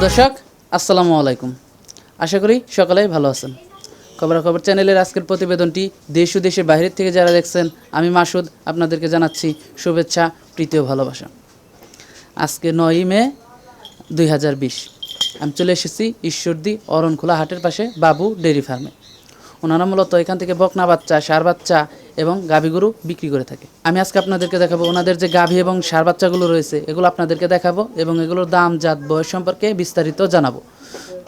দর্শক আসসালামু আলাইকুম, আশা করি সকলেই ভালো আছেন। খবরাখবর চ্যানেলের আজকের প্রতিবেদনটি দেশ ও দেশের বাইরের থেকে যারা দেখছেন, আমি মাসুদ আপনাদেরকে জানাচ্ছি শুভেচ্ছা, প্রীতি ও ভালোবাসা। আজকে 9ই মে 2020, আমি চলে এসেছি ঈশ্বরদী অরণখোলা হাটের পাশে বাবু ডেয়ারি ফার্মে। ওনারা মূলত এখান থেকে বকনা বাচ্চা, ষাঁড় বাচ্চা এবং গাভী গরু বিক্রি করে থাকে। আমি আজকে আপনাদেরকে দেখাবো ওনাদের যে গাভী এবং ষাঁড় বাচ্চাগুলো রয়েছে, এগুলো আপনাদেরকে দেখাবো এবং এগুলোর দাম, জাত, বয়স সম্পর্কে বিস্তারিত জানাবো।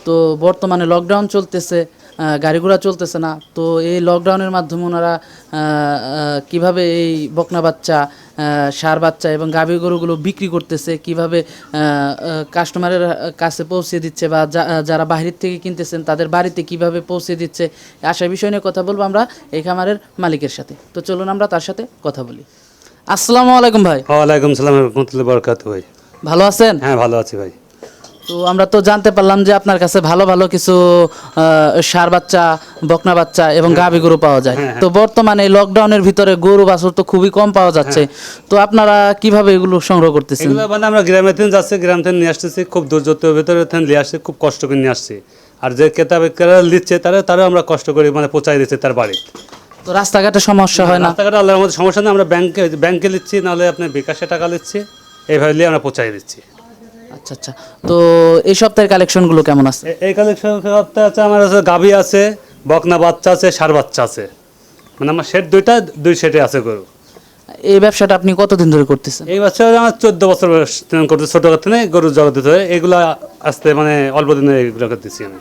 তো বর্তমানে লকডাউন চলতেছে, গাড়ি ঘোড়া চলতেছে না। তো এই লকডাউনের মাধ্যমে ওনারা কিভাবে এই বকনা বাচ্চা, ষাঁড় বাচ্চা এবং গাভী গরুগুলো বিক্রি করতেছে, কিভাবে কাস্টমারের কাছে পৌঁছে দিচ্ছে, বা যারা বাইরের থেকে কিনতেছেন তাদের বাড়িতে কিভাবে পৌঁছে দিচ্ছে, আশা বিষয় নিয়ে কথা বলবো আমরা এই খামারের মালিকের সাথে। তো চলুন আমরা তার সাথে কথা বলি। আসসালামু আলাইকুম ভাই। ওয়ালাইকুম সালাম রাহমাতুল্লাহি ওয়া বারাকাতুহু। ভাই ভালো আছেন? হ্যাঁ ভালো আছি ভাই। তো আমরা তো জানতে পারলাম যে আপনার কাছে ভালো ভালো কিছু ষাঁড় বাচ্চা, বকনা বাচ্চা এবং গাভী গরু পাওয়া যায়। তো বর্তমানে লকডাউনের ভিতরে গরু বাছুর তো খুবই কম পাওয়া যাচ্ছে। তো আপনারা কিভাবে এগুলো সংগ্রহ করতেছেন? এগুলো মানে আমরা গ্রামে থেকে যাচ্ছি, গ্রাম থেকে নিয়ে আসতেছি, খুব দূরযতের ভিতরে থেকে নিয়ে আসছি, খুব কষ্ট করে নিয়ে আসছি। আর যে ক্রেতা নিচ্ছে তারা আমরা কষ্ট করে মানে পৌঁছাই দিচ্ছি তার বাড়ি। তো রাস্তাঘাটে সমস্যা হয় না? রাস্তাঘাটে আল্লাহর মধ্যে সমস্যা নেই, আমরা ব্যাংকে নিচ্ছি, নাহলে আপনার বিকাশে টাকা নিচ্ছি, এইভাবে নিয়ে আমরা পৌঁছাই দিচ্ছি। আচ্ছা আচ্ছা। তো এই সপ্তাহের কালেকশনগুলো কেমন আছে? এই কালেকশন সপ্তাহে আছে আমার কাছে গাভী আছে, বকনা বাচ্চা আছে, ষাঁড় বাচ্চা আছে। মানে আমার সেট দুই সেটে আছে গরু। এই ব্যবসাটা আপনি কতদিন ধরে করতেছেন? এই বছর আমার 14 বছর করতে, ছোট থেকে গরু জগৎ ধরে এগুলো আসতে মানে অল্প দিনে এগুলো করতেছি আমি।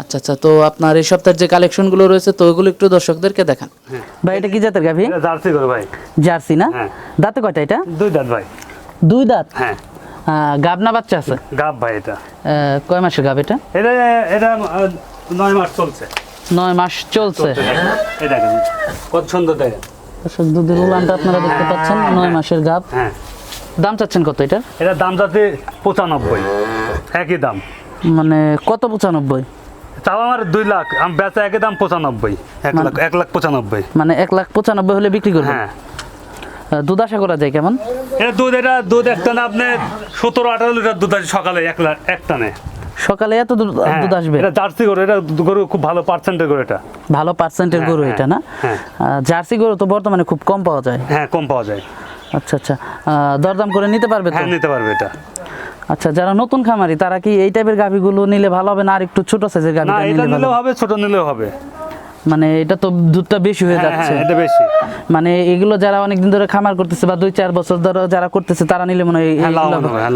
আচ্ছা আচ্ছা। তো আপনার এই সপ্তাহের যে কালেকশনগুলো রয়েছে, তো ওগুলো একটু দর্শকদেরকে দেখান। ভাই এটা কি জাতের গাভী? এটা জার্সি গরু ভাই। জার্সি না? হ্যাঁ। দাঁতে কয়টা এটা? দুই দাঁত ভাই। দুই দাঁত? হ্যাঁ। গাবনা বাচ্চা আছে? গাব ভাই। এটা কয় মাসের গাব এটা? এটা 9 মাস চলছে। 9 মাস চলছে। এই দেখেন কত সুন্দর দেখেন দর্শক, দুধের উলানটা আপনারা দেখতে পাচ্ছেন, 9 মাসের গাব। হ্যাঁ। দাম চাচ্ছেন কত এটা? এটা দাম যাচ্ছে 95, একই দাম। মানে কত 95? তাও আমার 2 লাখ, আমি বেচা একই দাম 95, 1,95,000। মানে 1,95,000 হলে বিক্রি করবেন? হ্যাঁ। দুধ আশা করা যায় কেমন? দুধ একটা না আপনার 17-18 লিটার দুধ আছে সকালে, এক টানে। সকালে এত দুধ আসবে? এটা জার্সি গরু, এটা গরু খুব ভালো পার্সেন্টের গরু। এটা ভালো পার্সেন্টের গরু এটা না? জার্সি গরু তো বর্তমানে খুব কম পাওয়া যায়। হ্যাঁ, কম পাওয়া যায়। আচ্ছা আচ্ছা। দরদাম করে নিতে পারবে তো? হ্যাঁ, নিতে পারবে এটা। আচ্ছা, যারা নতুন খামারি তারা কি এই টাইপের গাভীগুলো নিলে ভালো হবে, না আর একটু ছোট সাইজের গাভী নিলেও হবে, ছোট নিলেও হবে? মানে এটা তো দুধটা বেশি হয়ে যাচ্ছে। এটা বেশি। মানে এগুলো যারা অনেকদিন ধরে খামার করতেছে বা 2-4 বছর ধরে যারা করতেছে তারা নিলে মনে হয়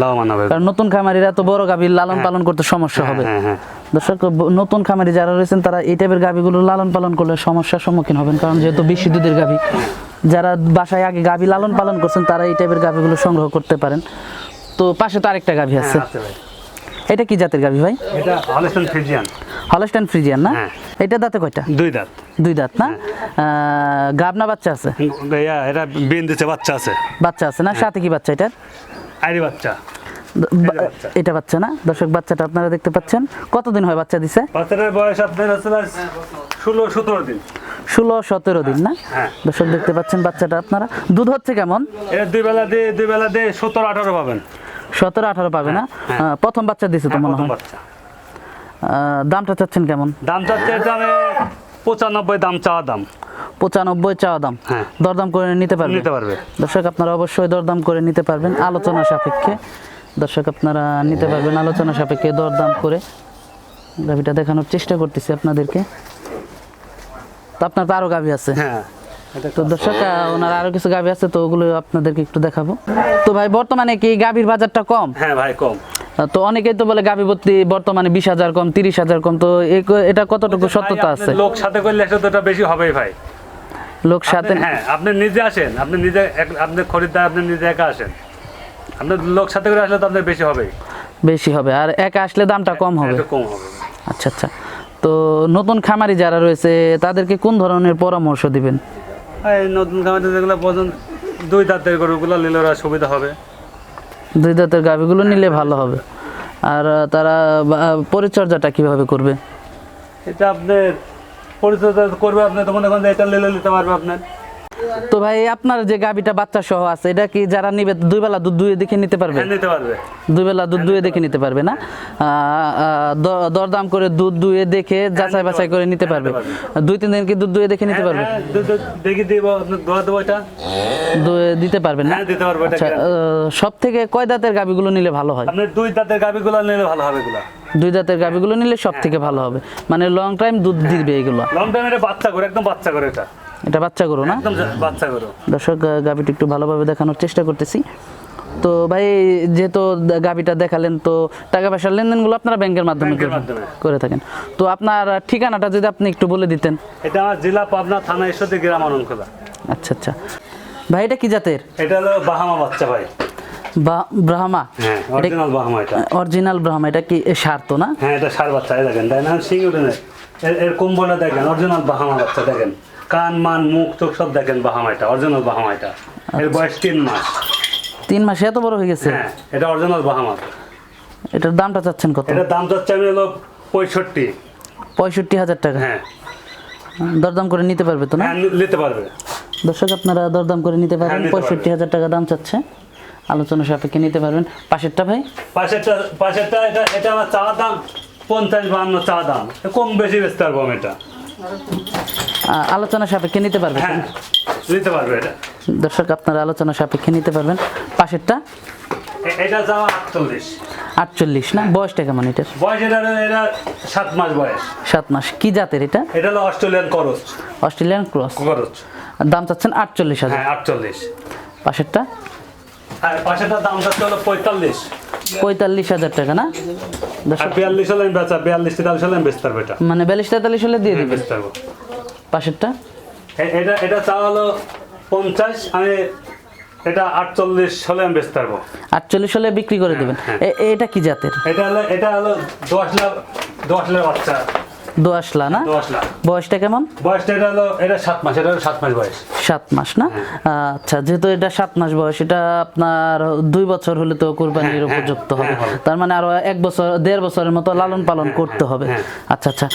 লাভবান হবে। কারণ নতুন খামারিরা তো বড় গাভী লালন পালন করতে সমস্যা হবে। দর্শক, নতুন খামারি যারা রয়েছেন তারা এই টাইপের গাভীগুলো লালন পালন করলে সমস্যার সম্মুখীন হবেন, কারণ যেহেতু বেশি দুধের গাভী। যারা বাসায় আগে গাভী লালন পালন করছেন তারা এই টাইপের গাভীগুলো সংগ্রহ করতে পারেন। তো পাশে তো আরেকটা গাভী আছে। এটা কি জাতের গাভী ভাই? এটা হলস্টাইন ফ্রিজিয়ান। হলস্টাইন ফ্রিজিয়ান না? এটা দাঁতে কয়টা? দুই দাঁত না? গাবনা বাচ্চা আছে? এটা বিন দিতে বাচ্চা আছে। বাচ্চা আছে না? সাথে কি বাচ্চা এটার? আইরি বাচ্চা। এটা বাচ্চা না? দর্শক, বাচ্চাটা আপনারা দেখতে পাচ্ছেন। কতদিন হয় বাচ্চা দিছে? বাচ্চাটার বয়স আপনার হচ্ছে 16-17 দিন। 16-17 দিন না? দর্শক দেখতে পাচ্ছেন বাচ্চাটা আপনারা। দুধ হচ্ছে কেমন? এটা দুই বেলা দিয়ে 17-18 পাবেন। 17-18 পাবে না? প্রথম বাচ্চা দিছে তো মনে হয়। দামটা চাচ্ছেন কেমন? দাম চাচ্ছে 95 দাম, চাওয়া দাম 95 চাওয়া দাম। দরদাম করে নিতে পারবে? দর্শক, আপনারা অবশ্যই দরদাম করে নিতে পারবেন আলোচনা সাপেক্ষে। দর্শক, আপনারা নিতে পারবেন আলোচনা সাপেক্ষে দরদাম করে। গাভীটা দেখানোর চেষ্টা করতেছি আপনাদেরকে। তো আপনার তো আরো গাভী আছে? তো দর্শক, ওনার আরো কিছু গাভী আছে, তো ওগুলো আপনাদেরকে একটু দেখাবো। তো ভাই, বর্তমানে কি গাভীর বাজারটা কম? হ্যাঁ ভাই, কম। তো অনেকেই তো বলে গাভী ভর্তি বর্তমানে 20,000 কম, 30,000 কম। তো এটা কতটুকু সত্যতা আছে? লোক সাথে করলে এটা বেশি হবেই ভাই। লোক সাথে? হ্যাঁ, আপনি নিজে আসেন, আপনি খরিদ্দার, আপনি নিজে একা আসেন। আপনার লোক সাথে করে আসলে তো আপনার বেশি হবে, আর একা আসলে দামটা কম হবে। আচ্ছা আচ্ছা। তো নতুন খামারি যারা রয়েছে তাদেরকে কোন ধরনের পরামর্শ দিবেন? নতুন খামারি যেগুলো পছন্দ, 2 দাঁতের গরুগুলো নিলে ওরা সুবিধা হবে। 2 দাঁতের গাভীগুলো নিলে ভালো হবে। আর তারা পরিচর্যাটা কিভাবে করবে? এটা আপনার পরিচর্যা করবে, আপনি তো মনে করেন এটা নিতে পারবে আপনার। তো ভাই আপনার যে গাবিটা বাচ্চা সহ আছে এটা কি যারা নিবে দুই বেলা দুধ দুয়ে দেখে নিতে পারবে? নিতে পারবে, দুই বেলা দুধ দুয়ে দেখে নিতে পারবে না? দরদাম করে দুধ দুয়ে দেখে যাচাই বাছাই করে নিতে পারবে। 2-3 দিন কি দুধ দুয়ে দেখে নিতে পারবে? দুধ দেখে দিব, দোয়া দেবো এটা দুয়ে দিতে পারবেন না? দিতে পারবো। আচ্ছা, সব থেকে কয় দাঁতের গাবিগুলো নিলে ভালো হয়? আপনি 2 দাঁতের গাবিগুলো নিলে ভালো হবে। 2 দাঁতের গাবিগুলো নিলে সব থেকে ভালো হবে, মানে লং টাইম দুধ দিবে এগুলো। লং টাইম এটা বাচ্চা করে, একদম বাচ্চা করে এটা বাচ্চা করো না? একদম বাচ্চা করো। দর্শক গাবিটা একটু ভালোভাবে দেখানোর চেষ্টা করতেছি। তো ভাই যেহেতু গাবিটা দেখালেন, তো টাকা পয়সার লেনদেনগুলো আপনারা ব্যাংকের মাধ্যমে করে থাকেন, তো আপনার ঠিকানাটা যদি আপনি একটু বলে দিতেন। এটা আমার জেলা পাবনা, থানা ঈশ্বরদী, গ্রাম অরণখোলা। আচ্ছা আচ্ছা ভাই, এটা কি জাতের? এটা হলো বাহামা বাচ্চা ভাই। ব্রাহ্মা? হ্যাঁ, অরিজিনাল বাহামা এটা। অরিজিনাল ব্রাহ্মা। এটা কি সার তো না? হ্যাঁ, এটা সার বাচ্চা। দেখেন তাই না, সিং উঠে নেই, এর কোম্বলটা দেখেন, অরিজিনাল বাহামা বাচ্চা। দেখেন কান মান মুখ চোখ সব দেখেন, বাহামা এটা, অরিজিনাল বাহামা এটা। এর বয়স 3 মাস। 3 মাসে এত বড় হয়ে গেছে? হ্যাঁ, এটা অরিজিনাল বাহামা। এটার দামটা চাচ্ছেন কত? এটার দাম চাচ্ছি আমি হলো 65,000 টাকা। হ্যাঁ, দরদাম করে নিতে পারবে তো না? নিতে পারবে। দর্শক আপনারা দরদাম করে নিতে পারবেন। 65,000 টাকা দাম চাচ্ছে, আলোচনা সাপেক্ষে নিতে পারবেন। পাশেরটা ভাই? পাশেরটা এটা আমার চাওয়া দাম 50-52 চাওয়া দাম, কম বেশি বেচতে পারবো আমি এটা। আলোচনা সাপেক্ষে নিতে পারবেন? হ্যাঁ, নিতে পারবে এটা। দর্শক আপনারা আলোচনা সাপেক্ষে নিতে পারবেন। পাশেরটা? এটা চাওয়া 48। 48 না? বয়সটা কেমন এটার? বয়স এটা 7 মাস বয়স। 7 মাস। কি জাতের এটা? এটা হলো অস্ট্রেলিয়ান করস। Australian cross. দাম চাচ্ছেন 48,000? হ্যাঁ, 48। পাশেরটা? আর পাশেরটা দাম চাচ্ছে হলো 45,000 টাকা না? 42 হলে আমি বেচা, 42-43 হলে আমি বেচতে পারবো এটা। মানে 42-43 হলে দিয়ে দিবেন? বেচতে পারবো। পাশেরটা? এটা চাওয়া হলো 50, আমি এটা 48 হলে আমি বেচতে পারবো। 48 হলে বিক্রি করে দেবেন। এটা কি জাতের? এটা হলো 10 লাখ বাচ্চা। দোআঁশলা না? বয়সটা কেমন? বয়সটা এটা 7 মাস। এটা 7 মাস বয়স। 7 মাস না? আচ্ছা, যেহেতু এটা 7 মাস বয়স, এটা আপনার 2 বছর হলে তো কুরবানির উপযুক্ত হবে। তার মানে আরো 1 বছর 1.5 বছরের মতো লালন পালন করতে হবে। আচ্ছা আচ্ছা,